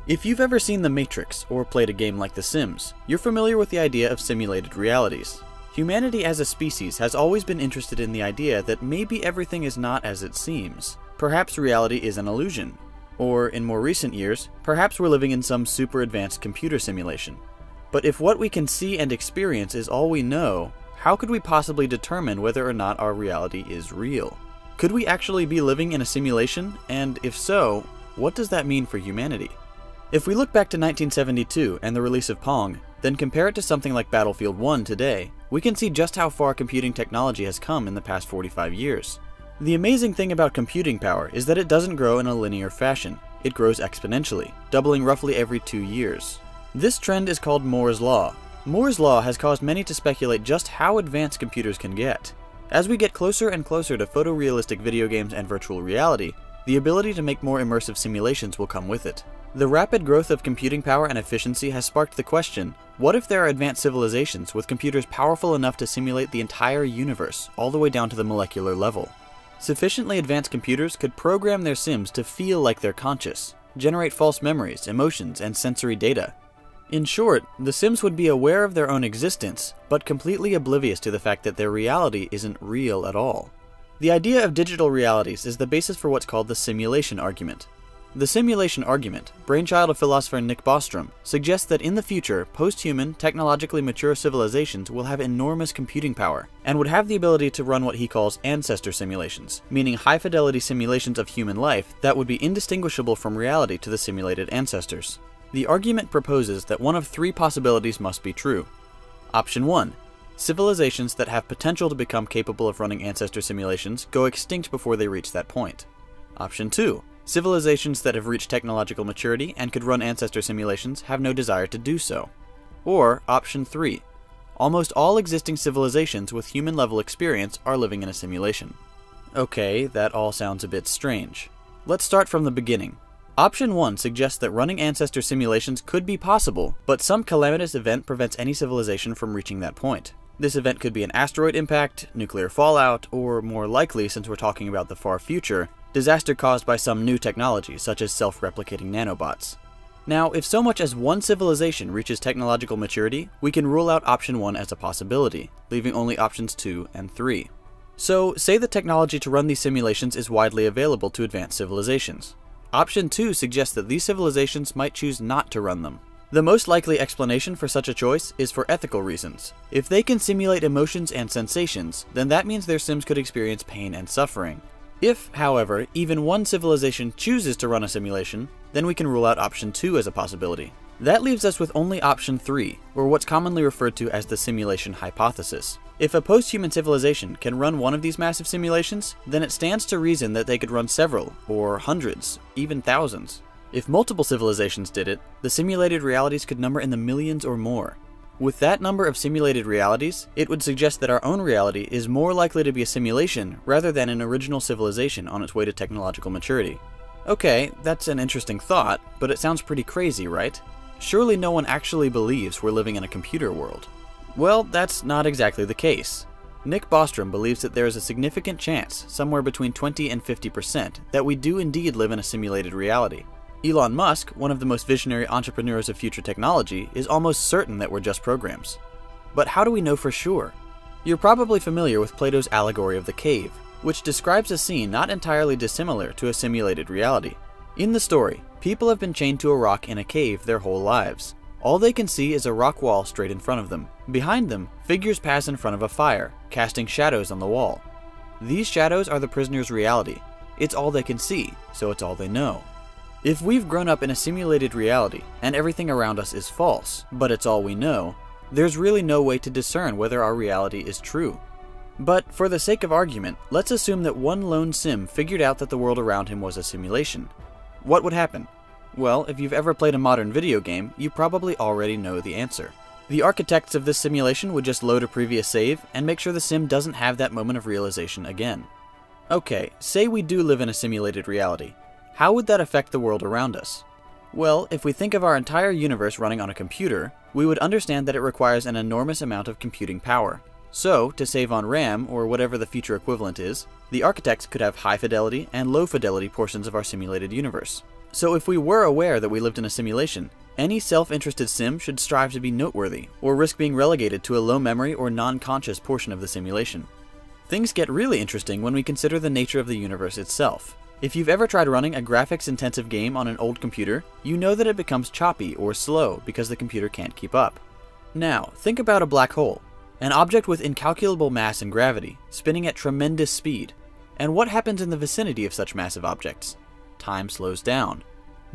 If you've ever seen The Matrix or played a game like The Sims, you're familiar with the idea of simulated realities. Humanity as a species has always been interested in the idea that maybe everything is not as it seems. Perhaps reality is an illusion. Or, in more recent years, perhaps we're living in some super advanced computer simulation. But if what we can see and experience is all we know, how could we possibly determine whether or not our reality is real? Could we actually be living in a simulation? And if so, what does that mean for humanity? If we look back to 1972 and the release of Pong, then compare it to something like Battlefield 1 today, we can see just how far computing technology has come in the past 45 years. The amazing thing about computing power is that it doesn't grow in a linear fashion. It grows exponentially, doubling roughly every 2 years. This trend is called Moore's Law. Moore's Law has caused many to speculate just how advanced computers can get. As we get closer and closer to photorealistic video games and virtual reality, the ability to make more immersive simulations will come with it. The rapid growth of computing power and efficiency has sparked the question, what if there are advanced civilizations with computers powerful enough to simulate the entire universe, all the way down to the molecular level? Sufficiently advanced computers could program their sims to feel like they're conscious, generate false memories, emotions, and sensory data. In short, the sims would be aware of their own existence, but completely oblivious to the fact that their reality isn't real at all. The idea of digital realities is the basis for what's called the simulation argument. The simulation argument, brainchild of philosopher Nick Bostrom, suggests that in the future, post-human, technologically mature civilizations will have enormous computing power, and would have the ability to run what he calls ancestor simulations, meaning high-fidelity simulations of human life that would be indistinguishable from reality to the simulated ancestors. The argument proposes that one of 3 possibilities must be true. Option 1. Civilizations that have potential to become capable of running ancestor simulations go extinct before they reach that point. Option 2. Civilizations that have reached technological maturity and could run ancestor simulations have no desire to do so. Or option 3. Almost all existing civilizations with human-level experience are living in a simulation. Okay, that all sounds a bit strange. Let's start from the beginning. Option 1 suggests that running ancestor simulations could be possible, but some calamitous event prevents any civilization from reaching that point. This event could be an asteroid impact, nuclear fallout, or more likely, since we're talking about the far future, disaster caused by some new technology, such as self-replicating nanobots. Now, if so much as one civilization reaches technological maturity, we can rule out option 1 as a possibility, leaving only options 2 and 3. So, say the technology to run these simulations is widely available to advanced civilizations. Option 2 suggests that these civilizations might choose not to run them. The most likely explanation for such a choice is for ethical reasons. If they can simulate emotions and sensations, then that means their sims could experience pain and suffering. If, however, even one civilization chooses to run a simulation, then we can rule out option 2 as a possibility. That leaves us with only option 3, or what's commonly referred to as the simulation hypothesis. If a post-human civilization can run one of these massive simulations, then it stands to reason that they could run several, or hundreds, even thousands. If multiple civilizations did it, the simulated realities could number in the millions or more. With that number of simulated realities, it would suggest that our own reality is more likely to be a simulation rather than an original civilization on its way to technological maturity. Okay, that's an interesting thought, but it sounds pretty crazy, right? Surely no one actually believes we're living in a computer world. Well, that's not exactly the case. Nick Bostrom believes that there is a significant chance, somewhere between 20 and 50%, that we do indeed live in a simulated reality. Elon Musk, one of the most visionary entrepreneurs of future technology, is almost certain that we're just programs. But how do we know for sure? You're probably familiar with Plato's allegory of the cave, which describes a scene not entirely dissimilar to a simulated reality. In the story, people have been chained to a rock in a cave their whole lives. All they can see is a rock wall straight in front of them. Behind them, figures pass in front of a fire, casting shadows on the wall. These shadows are the prisoner's reality. It's all they can see, so it's all they know. If we've grown up in a simulated reality, and everything around us is false, but it's all we know, there's really no way to discern whether our reality is true. But for the sake of argument, let's assume that one lone sim figured out that the world around him was a simulation. What would happen? Well, if you've ever played a modern video game, you probably already know the answer. The architects of this simulation would just load a previous save and make sure the sim doesn't have that moment of realization again. Okay, say we do live in a simulated reality. How would that affect the world around us? Well, if we think of our entire universe running on a computer, we would understand that it requires an enormous amount of computing power. So, to save on RAM, or whatever the future equivalent is, the architects could have high fidelity and low fidelity portions of our simulated universe. So if we were aware that we lived in a simulation, any self-interested sim should strive to be noteworthy, or risk being relegated to a low memory or non-conscious portion of the simulation. Things get really interesting when we consider the nature of the universe itself. If you've ever tried running a graphics-intensive game on an old computer, you know that it becomes choppy or slow because the computer can't keep up. Now, think about a black hole, an object with incalculable mass and gravity, spinning at tremendous speed. And what happens in the vicinity of such massive objects? Time slows down.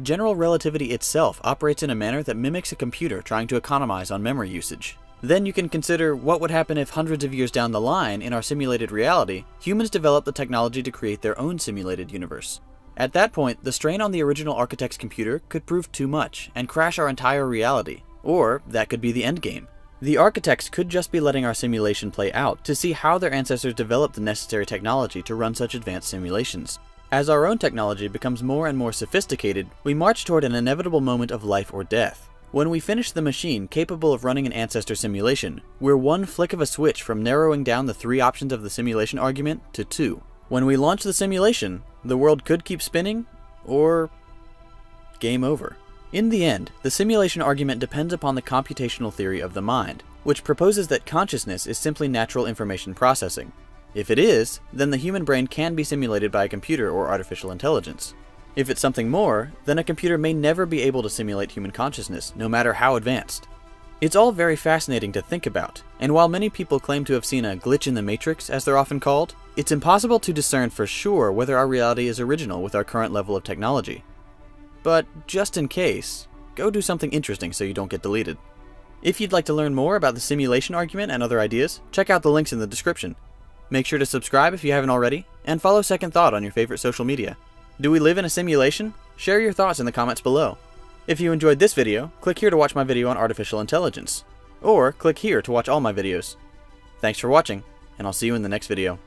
General relativity itself operates in a manner that mimics a computer trying to economize on memory usage. Then you can consider what would happen if hundreds of years down the line, in our simulated reality, humans develop the technology to create their own simulated universe. At that point, the strain on the original architect's computer could prove too much and crash our entire reality. Or that could be the endgame. The architects could just be letting our simulation play out to see how their ancestors developed the necessary technology to run such advanced simulations. As our own technology becomes more and more sophisticated, we march toward an inevitable moment of life or death. When we finish the machine capable of running an ancestor simulation, we're one flick of a switch from narrowing down the 3 options of the simulation argument to 2. When we launch the simulation, the world could keep spinning, or game over. In the end, the simulation argument depends upon the computational theory of the mind, which proposes that consciousness is simply natural information processing. If it is, then the human brain can be simulated by a computer or artificial intelligence. If it's something more, then a computer may never be able to simulate human consciousness, no matter how advanced. It's all very fascinating to think about, and while many people claim to have seen a glitch in the matrix, as they're often called, it's impossible to discern for sure whether our reality is original with our current level of technology. But just in case, go do something interesting so you don't get deleted. If you'd like to learn more about the simulation argument and other ideas, check out the links in the description. Make sure to subscribe if you haven't already, and follow Second Thought on your favorite social media. Do we live in a simulation? Share your thoughts in the comments below. If you enjoyed this video, click here to watch my video on artificial intelligence. Or click here to watch all my videos. Thanks for watching, and I'll see you in the next video.